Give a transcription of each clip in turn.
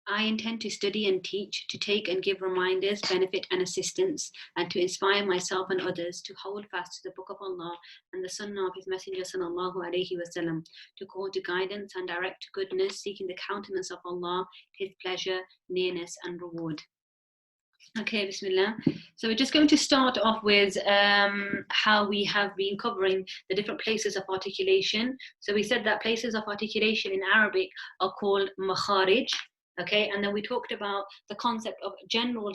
I intend to study and teach, to take and give reminders, benefit and assistance, and to inspire myself and others to hold fast to the Book of Allah and the Sunnah of His Messenger sallallahu alaihi wasallam, to call to guidance and direct to goodness, seeking the countenance of Allah, His pleasure, nearness and reward. Okay, Bismillah. So we're just going to start off with how we have been covering the different places of articulation. So we said that places of articulation in Arabic are called makharij. Okay, and then we talked about the concept of general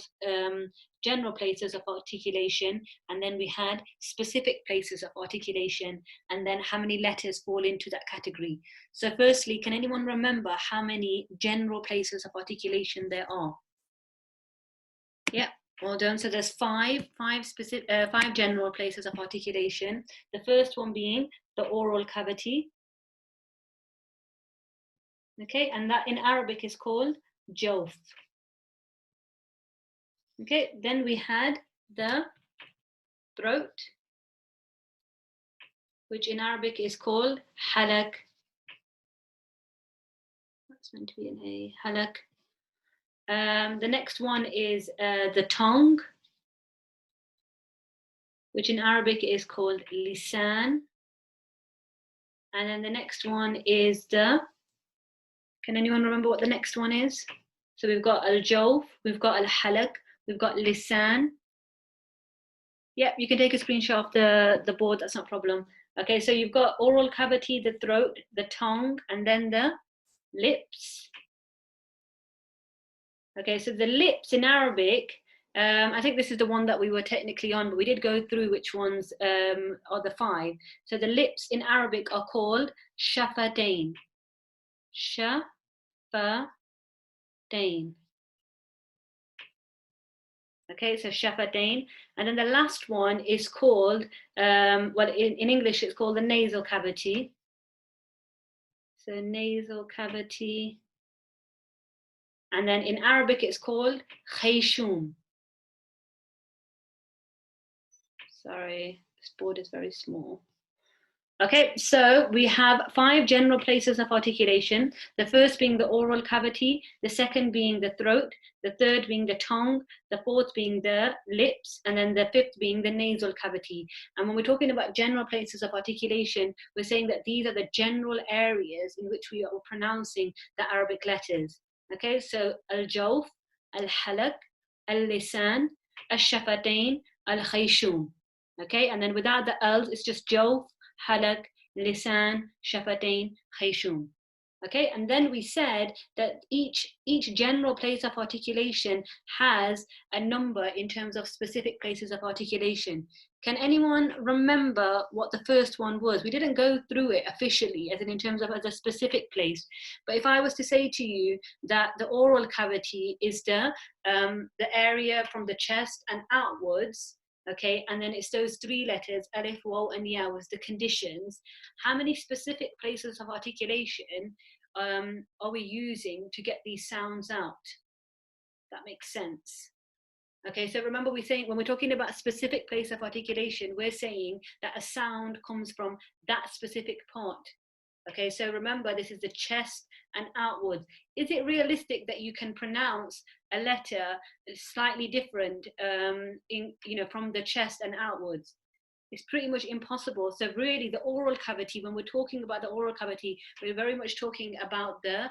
places of articulation, and then we had specific places of articulation, and then how many letters fall into that category. So firstly, can anyone remember how many general places of articulation there are? Yeah, well done. So there's five general places of articulation. The first one being the oral cavity. Okay, and that in Arabic is called jawf. Okay, then we had the throat, which in Arabic is called halak. That's meant to be an A, halak. The next one is the tongue, which in Arabic is called lisan. And then the next one is the, can anyone remember what the next one is? So we've got al-jawf, we've got al-halak, we've got lisan. Yep, you can take a screenshot of the board, that's not a problem. Okay, so you've got oral cavity, the throat, the tongue, and then the lips. Okay, so the lips in Arabic, I think this is the one that we were technically on, but we did go through which ones are the five. So the lips in Arabic are called shafatayn. Shafatayn. Okay, so shafatayn. And then the last one is called, well, in English, it's called the nasal cavity. So nasal cavity. And then in Arabic, it's called khayshum. Sorry, this board is very small. Okay, so we have five general places of articulation. The first being the oral cavity, the second being the throat, the third being the tongue, the fourth being the lips, and then the fifth being the nasal cavity. And when we're talking about general places of articulation, we're saying that these are the general areas in which we are pronouncing the Arabic letters. Okay, so al-jawf, al-halak, al-lisan, al-shafatayn, al-khayshum. Okay, and then without the al's, it's just jawf, halak, lisan, shafatayn, khayshum. Okay, and then we said that each general place of articulation has a number in terms of specific places of articulation. Can anyone remember what the first one was? We didn't go through it officially as in terms of as a specific place, but if I was to say to you that the oral cavity is the area from the chest and outwards, okay, and then it's those three letters, alif, waw, and ya, was the conditions. How many specific places of articulation are we using to get these sounds out? That makes sense. Okay, so remember we're saying, when we're talking about a specific place of articulation, we're saying that a sound comes from that specific part. Okay, so remember this is the chest and outwards. Is it realistic that you can pronounce a letter slightly different from the chest and outwards? It's pretty much impossible. So really the oral cavity, when we're talking about the oral cavity, we're very much talking about the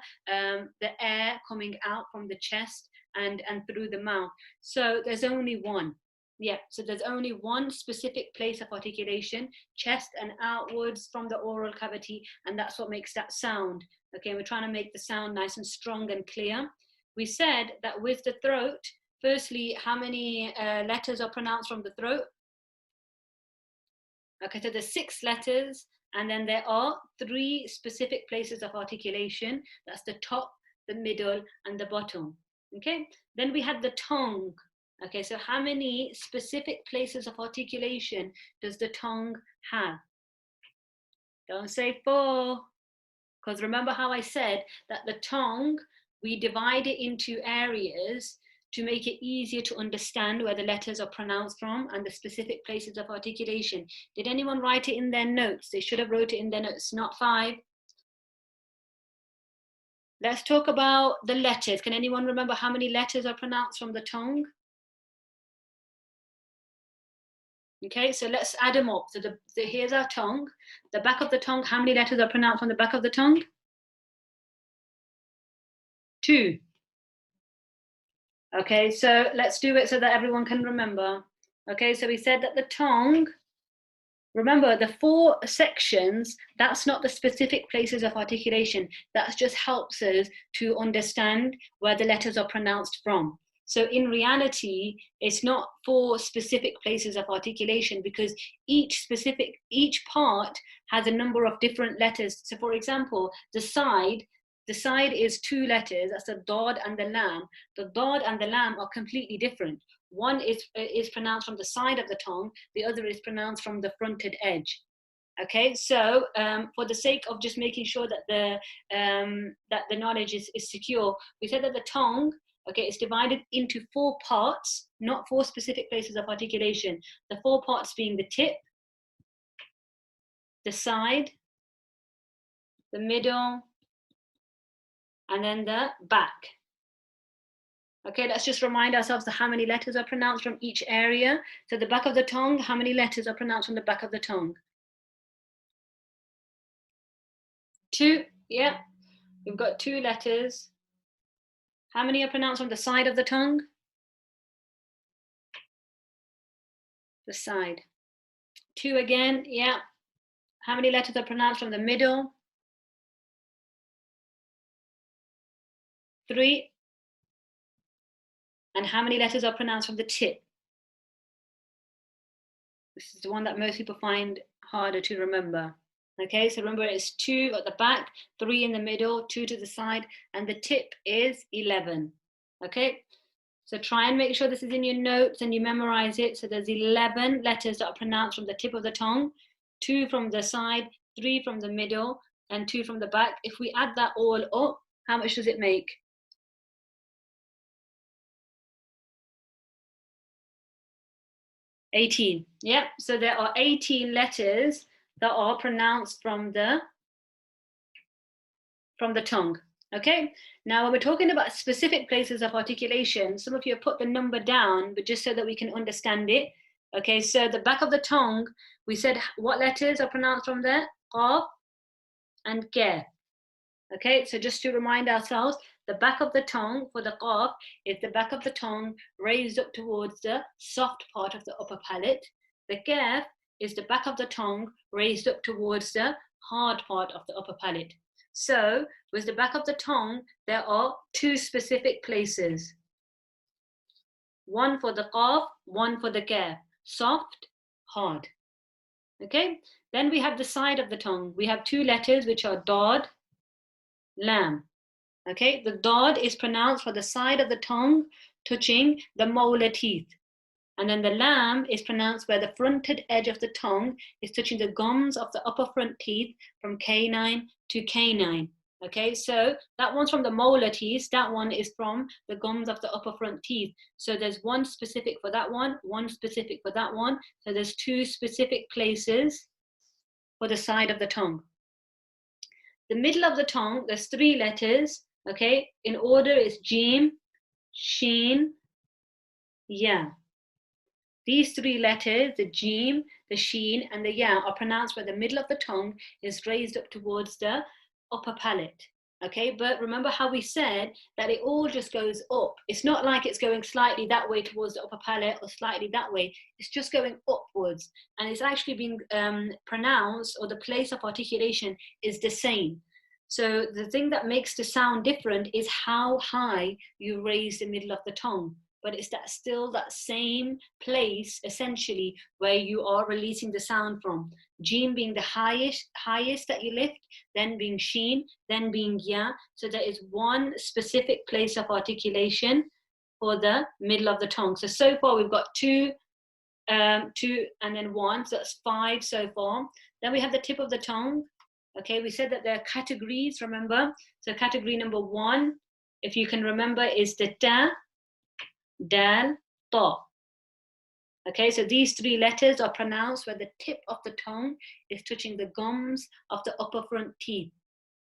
air coming out from the chest and through the mouth. So there's only one. Yeah, so there's only one specific place of articulation, chest and outwards from the oral cavity, and that's what makes that sound. Okay, we're trying to make the sound nice and strong and clear. We said that with the throat, firstly, how many letters are pronounced from the throat? Okay, so there's 6 letters, and then there are 3 specific places of articulation. That's the top, the middle, and the bottom. Okay, then we had the tongue. Okay, so how many specific places of articulation does the tongue have? Don't say 4, because remember how I said that the tongue, we divide it into areas to make it easier to understand where the letters are pronounced from and the specific places of articulation. Did anyone write it in their notes? They should have wrote it in their notes, not 5. Let's talk about the letters. Can anyone remember how many letters are pronounced from the tongue? Okay, so let's add them up. So here's our tongue. The back of the tongue, how many letters are pronounced on the back of the tongue? 2. Okay, so let's do it so that everyone can remember. Okay, so we said that the tongue, remember the 4 sections, that's not the specific places of articulation. That just helps us to understand where the letters are pronounced from. So in reality, it's not 4 specific places of articulation because each part has a number of different letters. So for example, the side is 2 letters, that's the dod and the lam. The dod and the lam are completely different. One is pronounced from the side of the tongue, the other is pronounced from the fronted edge. Okay, so for the sake of just making sure that the knowledge is secure, we said that the tongue, okay, is divided into 4 parts, not 4 specific places of articulation. The 4 parts being the tip, the side, the middle, and then the back. Okay, let's just remind ourselves of how many letters are pronounced from each area. So the back of the tongue, how many letters are pronounced from the back of the tongue? 2, yeah, we've got 2 letters. How many are pronounced on the side of the tongue? The side. 2 again, yeah. How many letters are pronounced from the middle? 3. And how many letters are pronounced from the tip? This is the one that most people find harder to remember. Okay, so remember it's 2 at the back, 3 in the middle, 2 to the side, and the tip is 11. Okay, so try and make sure this is in your notes and you memorize it. So there's 11 letters that are pronounced from the tip of the tongue, 2 from the side, 3 from the middle, and 2 from the back. If we add that all up, how much does it make? 18. Yeah, so there are 18 letters that are pronounced from the tongue. Okay, now when we're talking about specific places of articulation, some of you have put the number down, but just so that we can understand it. Okay, so the back of the tongue, we said what letters are pronounced from there? Qaf and Kaf. Okay, so just to remind ourselves, the back of the tongue for the qaf is the back of the tongue raised up towards the soft part of the upper palate. The kaf is the back of the tongue raised up towards the hard part of the upper palate. So with the back of the tongue, there are 2 specific places. One for the qaf, one for the kaf. Soft, hard. Okay, then we have the side of the tongue. We have 2 letters which are dod, lam. Okay, the dod is pronounced for the side of the tongue touching the molar teeth. And then the lam is pronounced where the fronted edge of the tongue is touching the gums of the upper front teeth from canine to canine. Okay, so that one's from the molar teeth, that one is from the gums of the upper front teeth. So there's one specific for that one specific for that one. So there's 2 specific places for the side of the tongue. The middle of the tongue, there's 3 letters. Okay, in order is Jim, Sheen, Ya. These 3 letters, the Jim, the Sheen, and the Ya, are pronounced where the middle of the tongue is raised up towards the upper palate. Okay, but remember how we said that it all just goes up. It's not like it's going slightly that way towards the upper palate or slightly that way. It's just going upwards, and it's actually being pronounced, or the place of articulation is the same. So the thing that makes the sound different is how high you raise the middle of the tongue. But it's still that same place, essentially, where you are releasing the sound from. Jim being the highest that you lift, then being Sheen, then being Ya. So there is one specific place of articulation for the middle of the tongue. So far we've got 2, and then 1, so that's 5 so far. Then we have the tip of the tongue. Okay, we said that there are categories, remember? So category number 1, if you can remember, is the ta, dal, ta. Okay, so these 3 letters are pronounced where the tip of the tongue is touching the gums of the upper front teeth.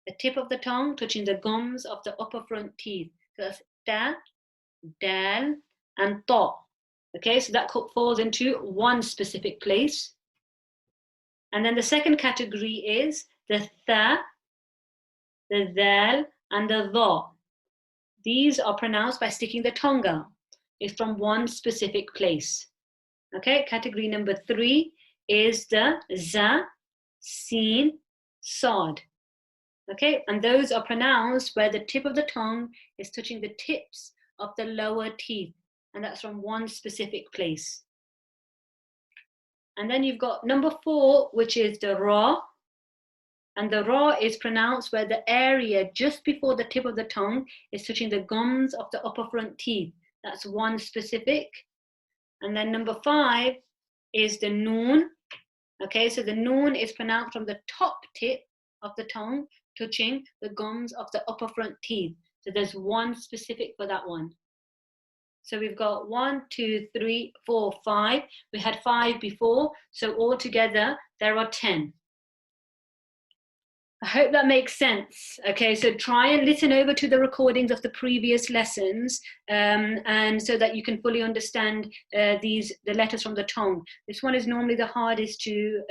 The tip of the tongue touching the gums of the upper front teeth. So that's da, dal, and ta. Okay, so that falls into one specific place. And then the second category is the tha, the dal, and the dha. These are pronounced by sticking the tongue out. It's from one specific place. Okay, category number 3 is the za, sin, sad. Okay, and those are pronounced where the tip of the tongue is touching the tips of the lower teeth, and that's from one specific place. And then you've got number 4, which is the ra, and the ra is pronounced where the area just before the tip of the tongue is touching the gums of the upper front teeth. That's one specific. And then number 5 is the noon. Okay, so the noon is pronounced from the top tip of the tongue touching the gums of the upper front teeth. So there's one specific for that one. So we've got 1, 2, 3, 4, 5. We had 5 before, so altogether there are 10. I hope that makes sense. Okay, so try and listen over to the recordings of the previous lessons, and so that you can fully understand the letters from the tongue. This one is normally the hardest to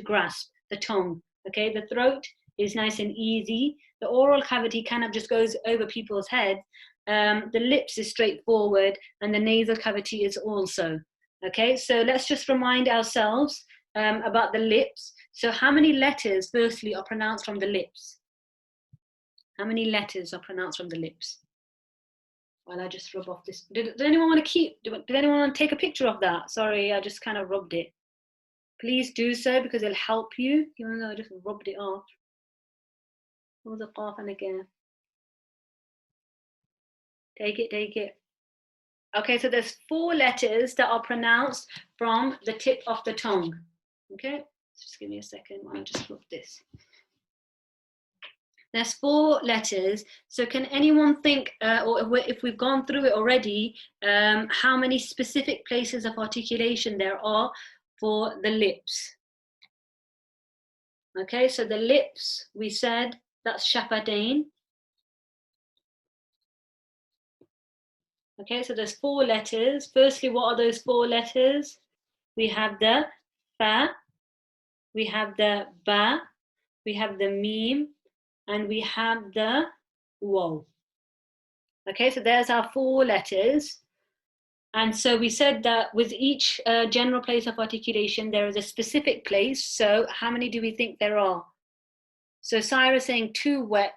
grasp, the tongue. Okay, the throat is nice and easy. The oral cavity kind of just goes over people's heads. The lips is straightforward, and the nasal cavity is also. Okay, so let's just remind ourselves about the lips. So how many letters, firstly, are pronounced from the lips? How many letters are pronounced from the lips? Well, I just rub off this. Did anyone want to did anyone want to take a picture of that? Sorry, I just kind of rubbed it. Please do so because it'll help you, even though I just rubbed it off. What was the qaf and again? Take it. Okay, so there's 4 letters that are pronounced from the tip of the tongue. Okay, just give me a second while I just rub this. There's 4 letters. So can anyone think, or if we've gone through it already, how many specific places of articulation there are for the lips? Okay, so the lips, we said that's shafatayn. Okay, so there's 4 letters. Firstly, what are those 4 letters? We have the fa, we have the ba, we have the meme, and we have the waw. Okay, so there's our 4 letters. And so we said that with each general place of articulation, there is a specific place. So how many do we think there are? So Cyrus saying 2 wet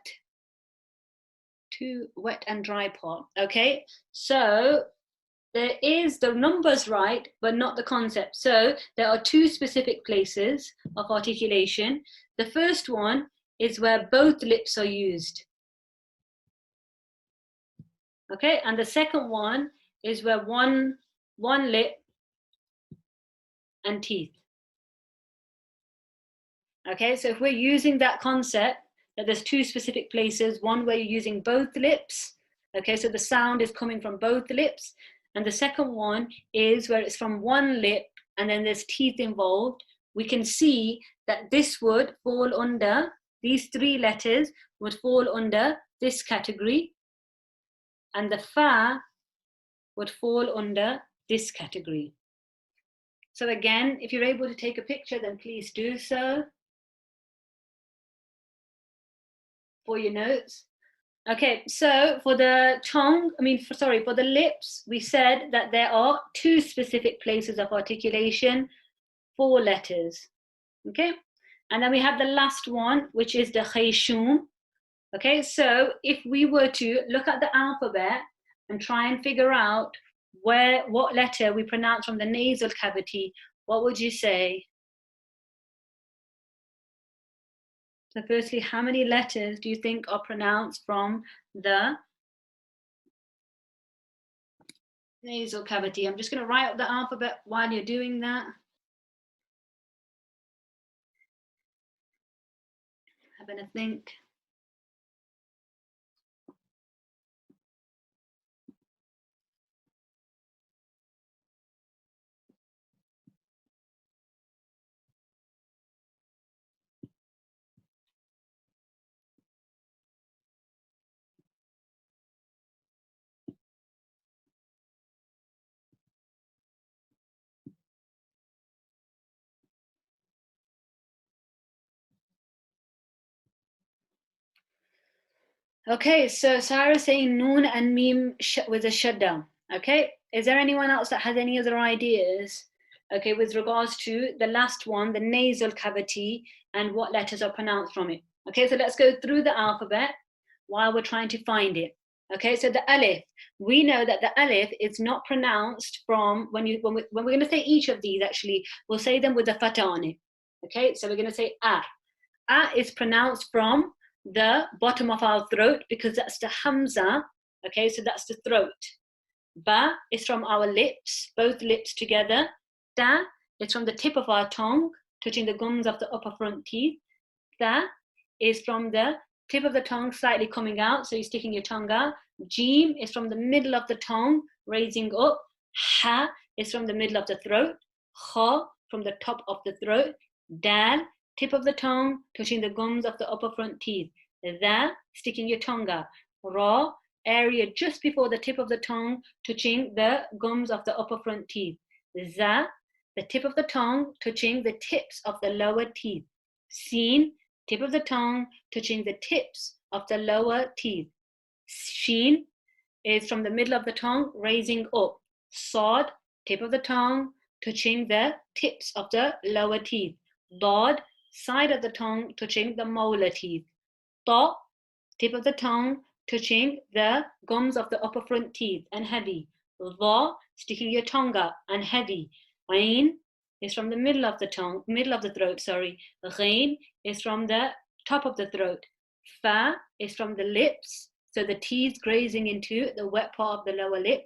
and dry part. Okay, so there is the numbers right, but not the concept. So there are 2 specific places of articulation. The first one is where both lips are used. Okay, and the second one is where one lip and teeth. Okay, so if we're using that concept that there's 2 specific places, one where you're using both lips, okay, so the sound is coming from both lips, and the second one is where it's from one lip and then there's teeth involved, we can see that this would fall under, these 3 letters would fall under this category, and the fa would fall under this category. So again, if you're able to take a picture, then please do so for your notes. Okay, so for the tongue, for the lips, we said that there are 2 specific places of articulation, 4 letters. Okay, and then we have the last one, which is the khayshum. Okay, so if we were to look at the alphabet and try and figure out what letter we pronounce from the nasal cavity, what would you say? So firstly, how many letters do you think are pronounced from the nasal cavity? I'm just going to write up the alphabet while you're doing that. Having a think. Okay, so Sarah's saying noon and meme with a shutdown. Okay, is there anyone else that has any other ideas? Okay, with regards to the last one, the nasal cavity and what letters are pronounced from it. Okay, so let's go through the alphabet while we're trying to find it. Okay, so the alif, we know that the alif is not pronounced from when we're going to say each of these. Actually, we'll say them with a fatah on it. Okay, so we're going to say a. A is pronounced from the bottom of our throat because that's the hamza. Okay, so that's the throat. Ba is from our lips, both lips together. Da is from the tip of our tongue, touching the gums of the upper front teeth. Da is from the tip of the tongue slightly coming out, so you're sticking your tongue out. Jim is from the middle of the tongue, raising up. Ha is from the middle of the throat. Kha from the top of the throat. Dal, tip of the tongue, touching the gums of the upper front teeth. Dha, sticking your tongue out. Ra, area just before the tip of the tongue, touching the gums of the upper front teeth. Za, the tip of the tongue, touching the tips of the lower teeth. Sin, tip of the tongue, touching the tips of the lower teeth. Sheen is from the middle of the tongue, raising up. Sod, tip of the tongue, touching the tips of the lower teeth. Dod, side of the tongue, touching the molar teeth. Ta, tip of the tongue, touching the gums of the upper front teeth and heavy. Dha, sticking your tongue out and heavy. Ain is from the middle of the tongue, middle of the throat, sorry. Ghain is from the top of the throat. Fa is from the lips, so the teeth grazing into the wet part of the lower lip.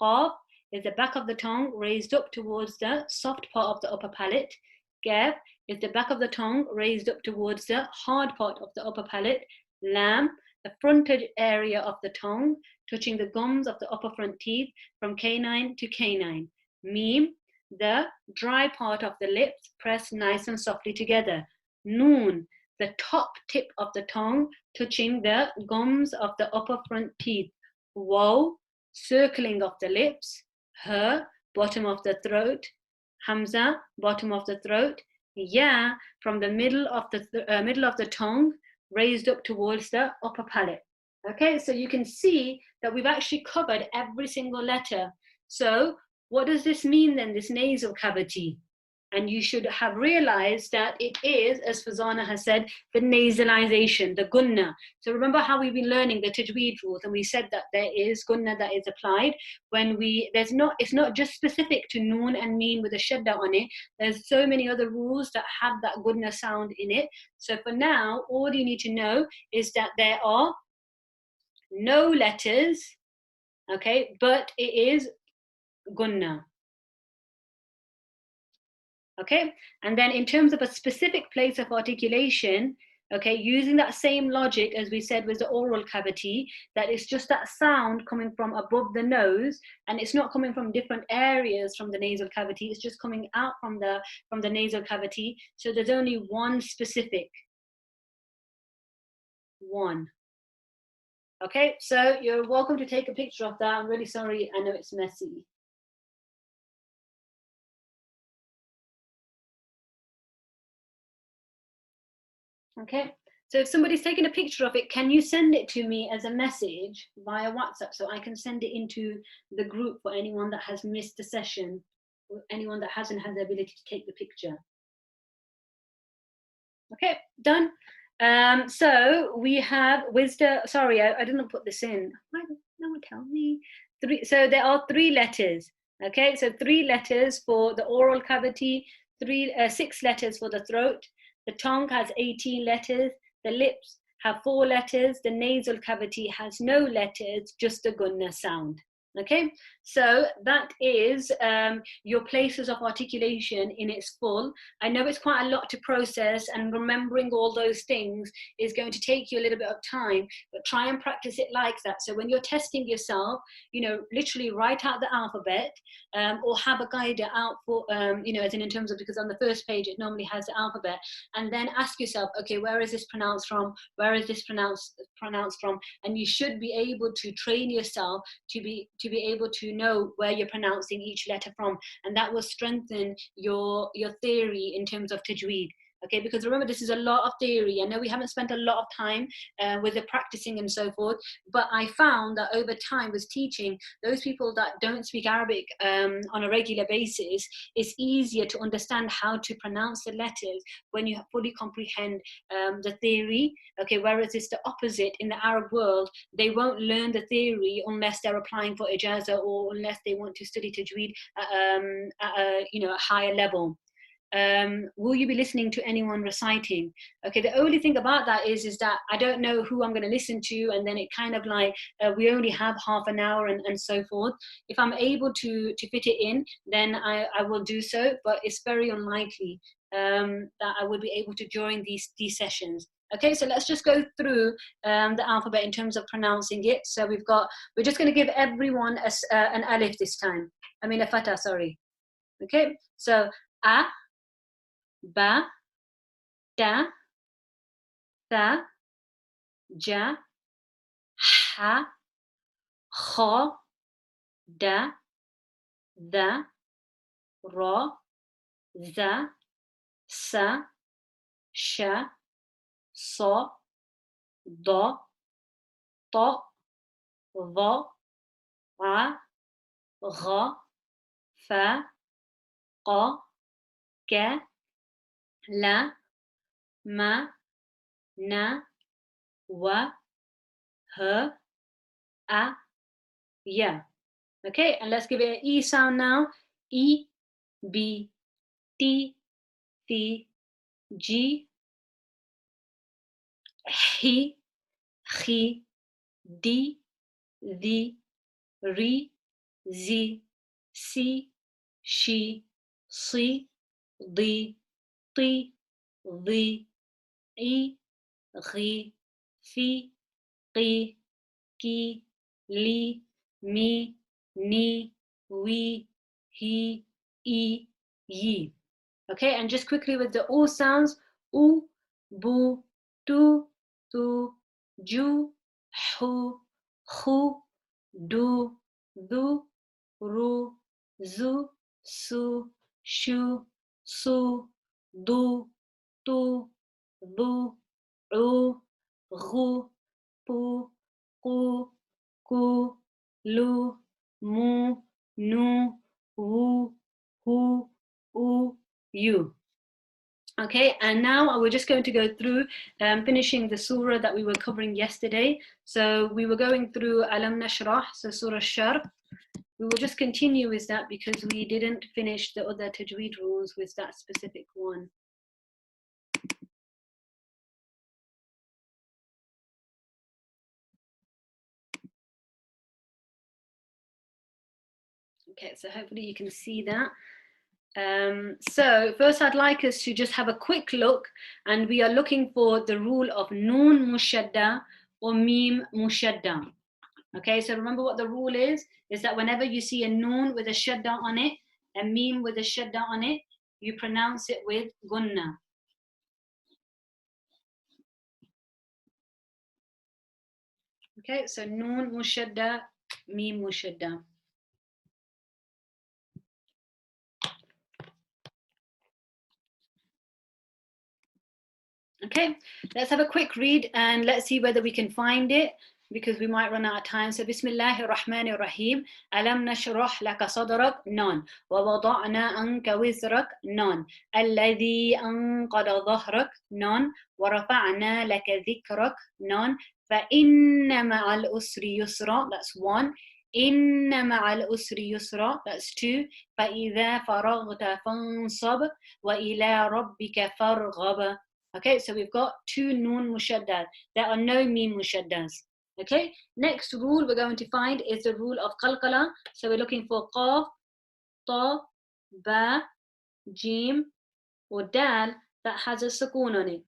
Qaf is the back of the tongue raised up towards the soft part of the upper palate. Kaf is the back of the tongue raised up towards the hard part of the upper palate. Lam, the frontage area of the tongue, touching the gums of the upper front teeth from canine to canine. Meme, the dry part of the lips pressed nice and softly together. Noon, the top tip of the tongue touching the gums of the upper front teeth. Waw, circling of the lips. Her, bottom of the throat. Hamza, bottom of the throat. Ya, from the middle of the tongue, raised up towards the upper palate. Okay, so you can see that we've actually covered every single letter. So what does this mean then, this nasal cavity? And you should have realized that it is, as Fazana has said, the nasalization, the gunna. So remember how we've been learning the Tajweed rules, and we said that there is gunna that is applied when it's not just specific to noon and meme with a shadda on it. There's so many other rules that have that gunna sound in it. So for now, all you need to know is that there are no letters, okay, but it is gunna. Okay, and then in terms of a specific place of articulation, okay, using that same logic as we said with the oral cavity, that it's just that sound coming from above the nose, and it's not coming from different areas from the nasal cavity, it's just coming out from the nasal cavity. So there's only one specific one. Okay, so you're welcome to take a picture of that. I'm really sorry, I know it's messy. Okay, so if somebody's taking a picture of it, can you send it to me as a message via WhatsApp so I can send it into the group for anyone that has missed the session, or anyone that hasn't had the ability to take the picture? Okay, done. So we have wisdom. Sorry, I didn't put this in. Why no one tell me? So there are 3 letters. Okay, so 3 letters for the oral cavity, 6 letters for the throat. The tongue has 18 letters. The lips have 4 letters. The nasal cavity has no letters, just a gunna sound. Okay, so that is your places of articulation in its full. I know it's quite a lot to process, and remembering all those things is going to take you a little bit of time, but try and practice it like that. So when you're testing yourself, literally write out the alphabet, or have a guide out for, as in terms of, because on the first page it normally has the alphabet, and then ask yourself, okay, where is this pronounced from? Where is this pronounced from? And you should be able to train yourself to be able to know where you're pronouncing each letter from, and that will strengthen your theory in terms of tajweed. Okay, because remember, this is a lot of theory. I know we haven't spent a lot of time with the practicing and so forth, but I found that over time with teaching, those people that don't speak Arabic on a regular basis, it's easier to understand how to pronounce the letters when you fully comprehend the theory. Okay, whereas it's the opposite in the Arab world, they won't learn the theory unless they're applying for ijaza or unless they want to study tajweed at a, a higher level. Will you be listening to anyone reciting? Okay, the only thing about that is that I don't know who I'm going to listen to, and then it kind of like we only have half an hour and so forth. If I'm able to fit it in, then I will do so, but it's very unlikely that I would be able to join these sessions. Okay, so let's just go through the alphabet in terms of pronouncing it. So we're just going to give everyone an alif this time. I mean a fatah, sorry. Okay, so a, ba, da, tha, ja, ha, kha, da, dha, ra, za, sa, sha, sa, da, ta, va, a, gha, fa, qa, ka, la, ma, na, wa, ha, a, ya. Okay, and let's give it an E sound now. E, B, T, T, G, He, Chi, Di, Di, Ri, Zi, Si, She, Si, Di, Ti, Di, I, Ri, Fi, Qi, Ki, Li, Mi, Ni, Wi, He, I, Yi. Okay, and just quickly with the O sounds, U, Bu, Tu, Tu, Ju, Hu, Khu, Du, Du, Ru, Zu, Su, Shu, Su, Du, Tu, Du, U, Ru, Pu, Ku, Ku, Lu, Mu, Nu, Wu, Hu, U, You. Okay, and now we're just going to go through finishing the surah that we were covering yesterday. So we were going through Alam Nashrah, so Surah Shar. We will just continue with that because we didn't finish the other tajweed rules with that specific one. Okay, so hopefully you can see that. So first I'd like us to just have a quick look, and we are looking for the rule of Noon Mushadda or Mim Mushadda. Okay, so remember what the rule is that whenever you see a Noon with a Shadda on it, a Mim with a Shadda on it, you pronounce it with Gunna. Okay, so Noon Mushadda, Mim Mushadda. Okay, let's have a quick read and let's see whether we can find it because we might run out of time. So Bismillahir Rahmanir Rahim. Alam nashrah laka sadrak, non. Wa wada'na anka wizrak, non. Alladhi anqada dhahrak, non. Wa rafa'na laka dhikrak, non. Fa inna ma'al usri yusra, that's one. Inna ma'al usri yusra, that's two. فإذا فرغت فانصب وإلى ربك فارغب. Okay, so we've got two noon mushaddad. There are no mim mushaddas. Okay, next rule we're going to find is the rule of qalqala. So we're looking for qaf, ta, ba, jim, or dal that has a sukoon on it.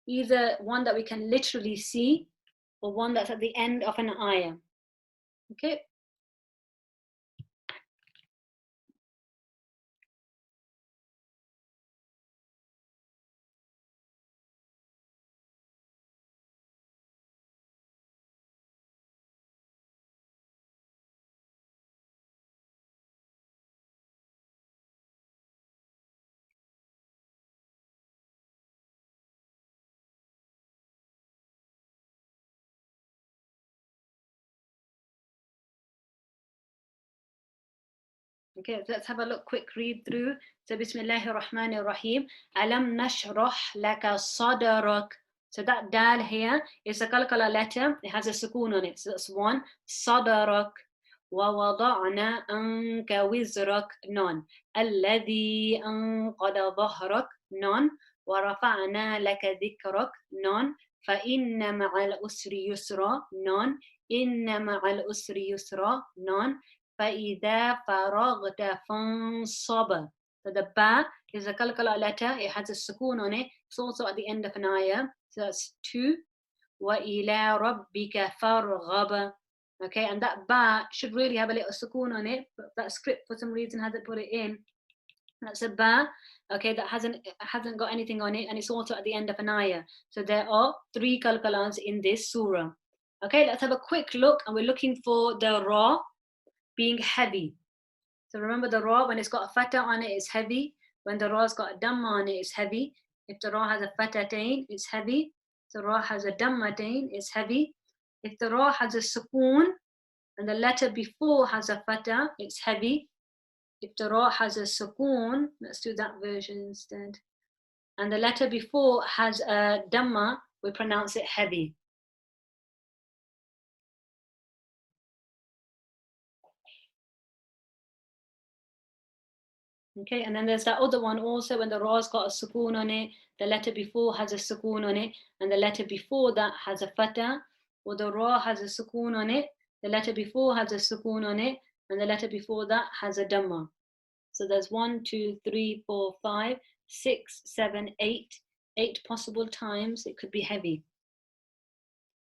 Either one that we can literally see or one that's at the end of an ayah. Okay. Okay, so let's have a look, quick read through. So Bismillahir Rahmanir Rahim. Alam nashrah laka sadrak. So that dal here is a qalqala letter. It has a sukoon on it. So that's one. Sadrak. ووضعنا عنك وزرك نون الذي أنقض ظهرك نون ورفعنا لك ذكرك نون فإن مع العسر يسرا نون إن مع العسر يسرا نون فإذا فرغت فانصب. So the ba is a qalqala letter. It has a sukoon on it. It's also at the end of an ayah. So that's two. وَإِلَى رَبِّكَ فَارْغَبَ. Okay, and that ba should really have a little sukoon on it, but that script for some reason hasn't put it in. That's a ba, okay, that hasn't got anything on it, and it's also at the end of an ayah. So there are three qalqalans in this surah. Okay, let's have a quick look, and we're looking for the ra being heavy. So remember, the ra, when it's got a fatah on it, is heavy. When the ra's got a dhamma on it, it's heavy. If the ra has a fatatain, it's heavy. If the ra has a dhammatain, it's heavy. If the ra has a sukoon and the letter before has a fatah, it's heavy. If the ra has a sukoon, let's do that version instead, and the letter before has a dhamma, we pronounce it heavy. Okay, and then there's that other one also, when the ra's got a sukoon on it, the letter before has a sukoon on it, and the letter before that has a fatah, or the ra has a sukoon on it, the letter before has a sukoon on it, and the letter before that has a dhamma. So there's 1, 2, 3, 4, 5, 6, 7, 8 possible times it could be heavy.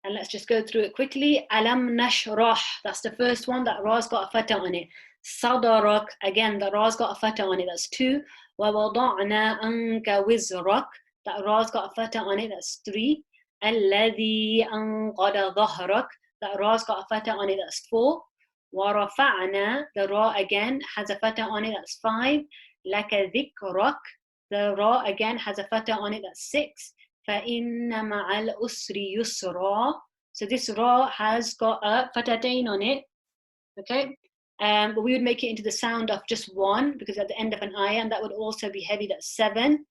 And let's just go through it quickly. Alam nashrah, that's the first one, that ra's got a fatah on it. Sadarak, again, the ra's got a fatah on it, that's 2. Wa wada'na anka wizrak, that ra's got a fatah on it, that's 3. Alladhi anqada dhahrak, that ra's got a fatah on it, that's 4. Wa rafa'na, the ra again has a fatah on it, that's 5. Laka dhikrak, the ra again has a fatah on it, that's 6. فَإِنَّ مَعَ الْأُسْرِ يُسْرًا. So this ra has got a fatatain on it, okay? But we would make it into the sound of just one, because at the end of an ayah, and that would also be heavy, that's 7.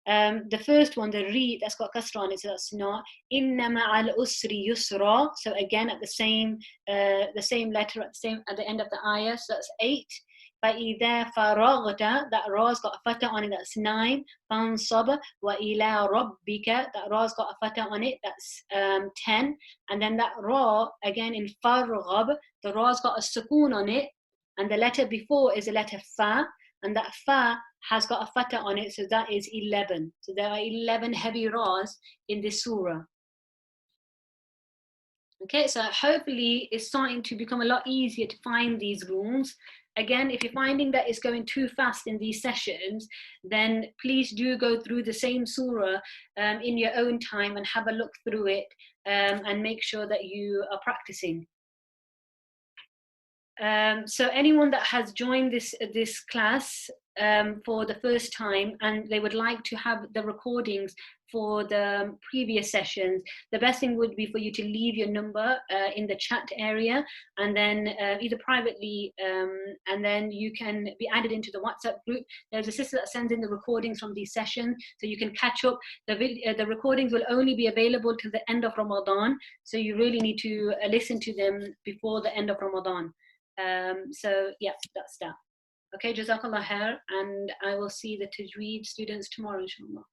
The first one, the re, that's got kasra on it, so that's not. إِنَّ مَعَ الْأُسْرِ يُسْرًا. So again, at the same letter at the end of the ayah, so that's 8. فَإِذَا فَرَغْتَ, that ra's got a fatah on it, that's 9. فَانصَبْ وَإِلَى رَبِّكَ, that ra's got a fatah on it, that's 10. And then that ra, again in farghab, the ra's got a sukoon on it, and the letter before is a letter fa, and that fa has got a fatah on it, so that is 11. So there are 11 heavy ra's in this surah. Okay, so hopefully it's starting to become a lot easier to find these rules. Again, if you're finding that it's going too fast in these sessions, then please do go through the same surah in your own time and have a look through it and make sure that you are practicing. So anyone that has joined this class for the first time and they would like to have the recordings for the previous sessions, the best thing would be for you to leave your number in the chat area, and then either privately, and then you can be added into the WhatsApp group. There's a sister that sends in the recordings from these sessions, so you can catch up. The recordings will only be available till the end of Ramadan, so you really need to listen to them before the end of Ramadan. So yeah, that's that. Okay, Jazakallah khair, and I will see the Tajweed students tomorrow, inshallah.